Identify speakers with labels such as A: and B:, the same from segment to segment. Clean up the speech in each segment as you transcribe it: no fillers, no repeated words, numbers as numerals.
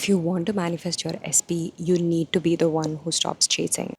A: If you want to manifest your SP, you need to be the one who stops chasing.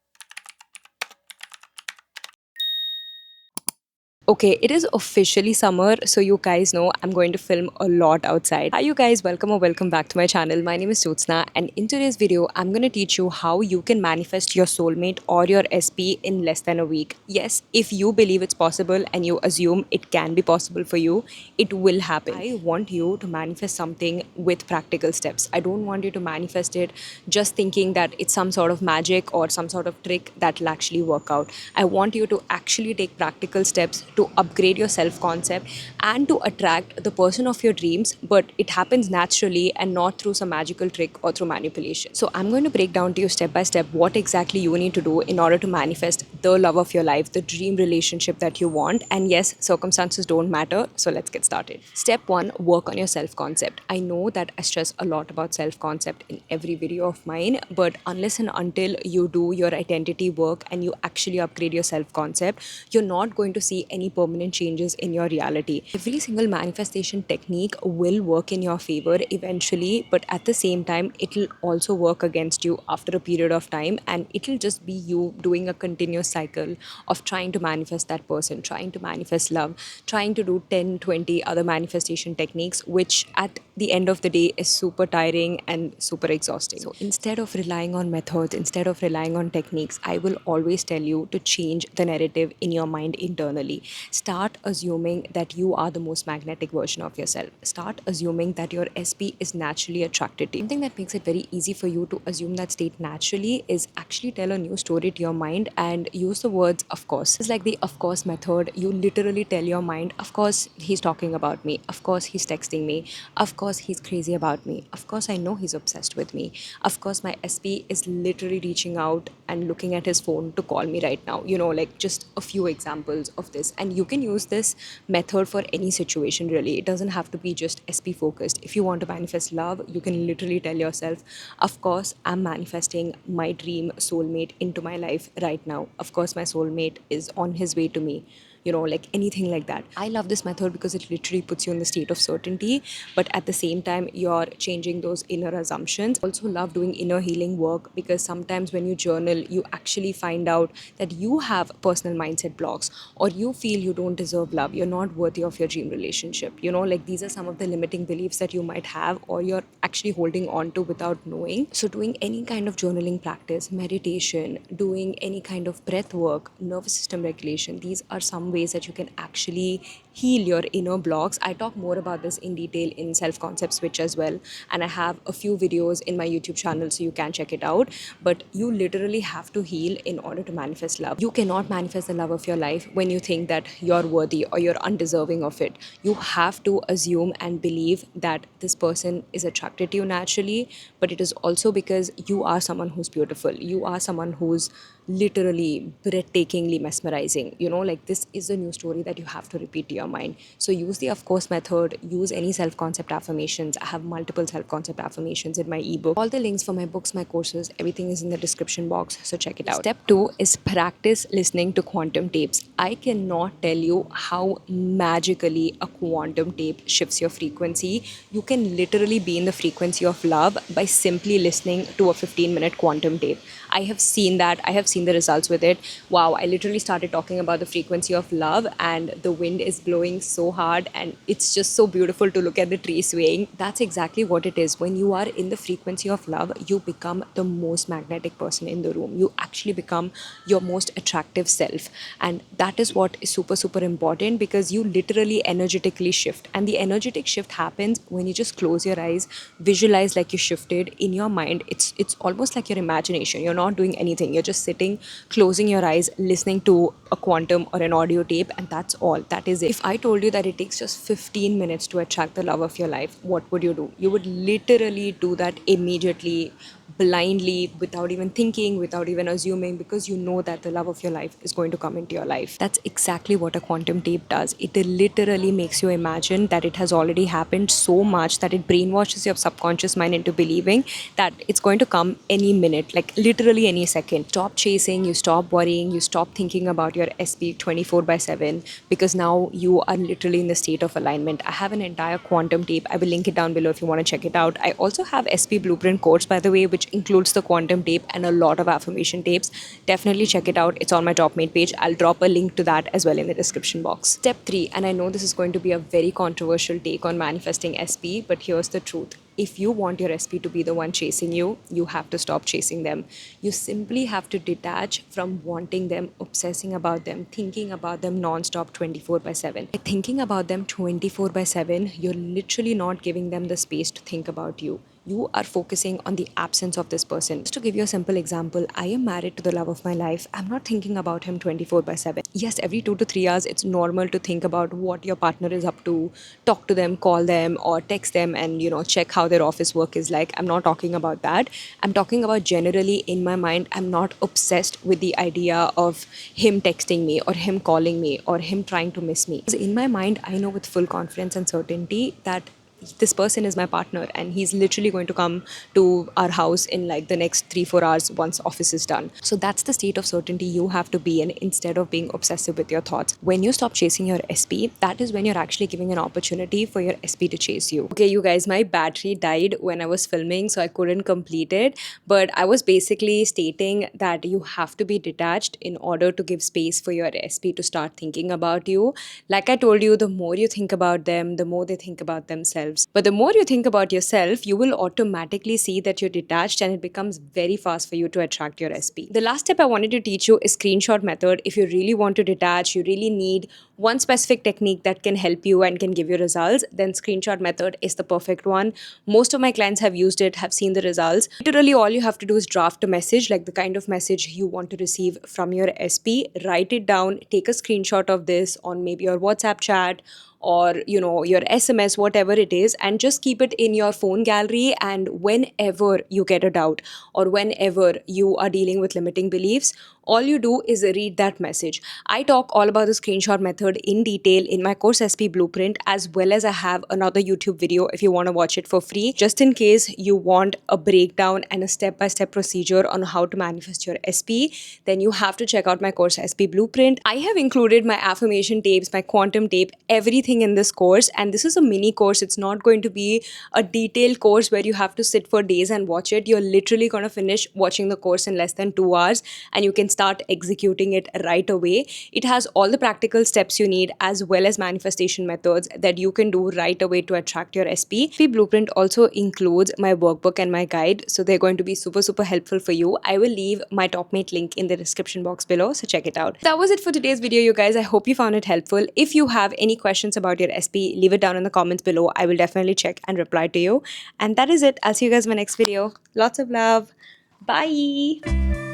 A: Okay, it is officially summer, so you guys know I'm going to film a lot outside. Hi you guys, welcome or welcome back to my channel. My name is Jyotsna, and in today's video, I'm going to teach you how you can manifest your soulmate or your SP in less than a week. Yes, if you believe it's possible and you assume it can be possible for you, it will happen. I want you to manifest something with practical steps. I don't want you to manifest it just thinking that it's some sort of magic or some sort of trick that will actually work out. I want you to actually take practical steps to upgrade your self concept and to attract the person of your dreams, but it happens naturally and not through some magical trick or through manipulation. So, I'm going to break down to you step by step what exactly you need to do in order to manifest the love of your life, the dream relationship that you want. And yes, circumstances don't matter. So, let's get started. Step one, work on your self concept. I know that I stress a lot about self concept in every video of mine, but unless and until you do your identity work and you actually upgrade your self concept, you're not going to see any permanent changes in your reality. Every single manifestation technique will work in your favor eventually, but at the same time, it'll also work against you after a period of time, and it'll just be you doing a continuous cycle of trying to manifest that person, trying to manifest love, trying to do 10, 20 other manifestation techniques, which at the end of the day is super tiring and super exhausting. So instead of relying on methods, instead of relying on techniques, I will always tell you to change the narrative in your mind internally. Start assuming that you are the most magnetic version of yourself. Start assuming that your SP is naturally attracted to you. Something that makes it very easy for you to assume that state naturally is actually tell a new story to your mind and use the words of course. It's like the of course method. You literally tell your mind, of course he's talking about me, of course he's texting me, of course he's crazy about me, of course I know he's obsessed with me, of course my SP is literally reaching out and looking at his phone to call me right now. Like just a few examples of this. And you can use this method for any situation really. It doesn't have to be just SP focused. If you want to manifest love, you can literally tell yourself, of course I'm manifesting my dream soulmate into my life right now. Of course my soulmate is on his way to me. Like anything like that. I love this method because it literally puts you in the state of certainty, but at the same time, you're changing those inner assumptions. Also, love doing inner healing work because sometimes when you journal, you actually find out that you have personal mindset blocks or you feel you don't deserve love, you're not worthy of your dream relationship. Like these are some of the limiting beliefs that you might have or you're actually holding on to without knowing. So, doing any kind of journaling practice, meditation, doing any kind of breath work, nervous system regulation, these are some ways that you can actually heal your inner blocks. I talk more about this in detail in Self Concept Switch as well, and I have a few videos in my YouTube channel so you can check it out. But you literally have to heal in order to manifest love. You cannot manifest the love of your life when you think that you're worthy or you're undeserving of it. You have to assume and believe that this person is attracted to you naturally, but it is also because you are someone who's beautiful. You are someone who's literally breathtakingly mesmerizing. Like this is a new story that you have to repeat to your mind. So use the of course method, use any self concept affirmations. I have multiple self concept affirmations in my ebook. All the links for my books, my courses, everything is in the description box, so check it out. Step 2 is practice listening to quantum tapes. I cannot tell you how magically a quantum tape shifts your frequency. You can literally be in the frequency of love by simply listening to a 15-minute quantum tape. I have seen that. I have seen the results with it. Wow, I literally started talking about the frequency of love and the wind is blowing so hard and it's just so beautiful to look at the tree swaying. That's exactly what it is. When you are in the frequency of love, you become the most magnetic person in the room. You actually become your most attractive self. And that is what is super, super important because you literally energetically shift. And the energetic shift happens when you just close your eyes, visualize like you shifted in your mind. It's almost like your imagination. You're not doing anything. You're just sitting, closing your eyes, listening to a quantum or an audio tape, and that's all. That is it. If I told you that it takes just 15 minutes to attract the love of your life, what would you do? You would literally do that immediately blindly, without even thinking, without even assuming, because you know that the love of your life is going to come into your life. That's exactly what a quantum tape does. It literally makes you imagine that it has already happened so much that it brainwashes your subconscious mind into believing that it's going to come any minute, like literally any second. Stop chasing, you stop worrying, you stop thinking about your SP 24 by 7, because now you are literally in the state of alignment. I have an entire quantum tape. I will link it down below if you want to check it out. I also have SP Blueprint course, by the way, which includes the quantum tape and a lot of affirmation tapes. Definitely check it out. It's on my top mate page. I'll drop a link to that as well in the description box. Step 3, and I know this is going to be a very controversial take on manifesting SP, but here's the truth. If you want your SP to be the one chasing you, you have to stop chasing them. You simply have to detach from wanting them, obsessing about them, thinking about them non-stop 24 by 7. By thinking about them 24 by 7, you're literally not giving them the space to think about you. You are focusing on the absence of this person. Just to give you a simple example, I am married to the love of my life. I'm not thinking about him 24 by 7. Yes, every 2 to 3 hours, it's normal to think about what your partner is up to, talk to them, call them, or text them and, check how their office work is like. I'm not talking about that. I'm talking about generally in my mind, I'm not obsessed with the idea of him texting me or him calling me or him trying to miss me. So in my mind, I know with full confidence and certainty that this person is my partner and he's literally going to come to our house in like the next 3-4 hours once office is done. So that's the state of certainty you have to be in instead of being obsessive with your thoughts. When you stop chasing your SP, that is when you're actually giving an opportunity for your SP to chase you. Okay, you guys, my battery died when I was filming, so I couldn't complete it, but I was basically stating that you have to be detached in order to give space for your SP to start thinking about you. Like I told you, the more you think about them, the more they think about themselves. But the more you think about yourself, you will automatically see that you're detached and it becomes very fast for you to attract your SP. The last step I wanted to teach you is screenshot method. If you really want to detach, you really need one specific technique that can help you and can give you results, then screenshot method is the perfect one. Most of my clients have used it, have seen the results. Literally all you have to do is draft a message, like the kind of message you want to receive from your SP, write it down, take a screenshot of this on maybe your WhatsApp chat or your SMS, whatever it is, and just keep it in your phone gallery. And whenever you get a doubt or whenever you are dealing with limiting beliefs, all you do is read that message. I talk all about the screenshot method in detail in my course SP Blueprint, as well as I have another YouTube video if you want to watch it for free, just in case you want a breakdown and a step-by-step procedure on how to manifest your SP. Then you have to check out my course SP Blueprint. I have included my affirmation tapes, my quantum tape, everything in this course, and this is a mini course. It's not going to be a detailed course where you have to sit for days and watch it. You're literally going to finish watching the course in less than 2 hours and you can start executing it right away. It has all the practical steps you need as well as manifestation methods that you can do right away to attract your SP. SP Blueprint also includes my workbook and my guide, so they're going to be super helpful for you. I will leave my topmate link in the description box below, so check it out. That was it for today's video, you guys. I hope you found it helpful. If you have any questions about your SP, leave it down in the comments below. I will definitely check and reply to you. And that is it. I'll see you guys in my next video. Lots of love. Bye.